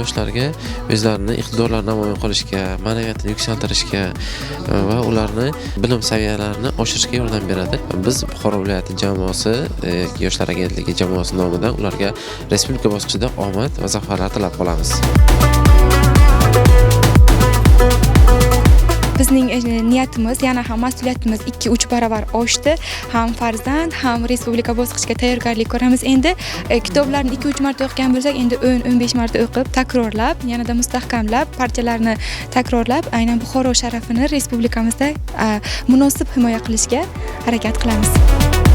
yoshlarga o'zlarini iqtidorlarini namoyon qilishga, ma'naviyatini yuksaltirishga va ularni bilim saviyalarini oshirishga yordam beradi. Biz Buxoro viloyati jamoasi, Yoshlar agentligi jamoasi nomidan ularga respublika bosqichida omad va zafarlar tilab qolamiz. Bizning niyatimiz, yana ham mas'uliyatimiz 2-3 barobar oshdi. Ham farzand, ham respublika bosqichiga tayyorgarlik ko'ramiz. Endi kitoblarni 2-3 marta o'qigan bo'lsak, endi 10-15 marta o'qib, takrorlab, yanada mustahkamlab, partiyalarni takrorlab, aynan Buxoro sharafini respublikamizda munosib himoya qilishga harakat qilamiz.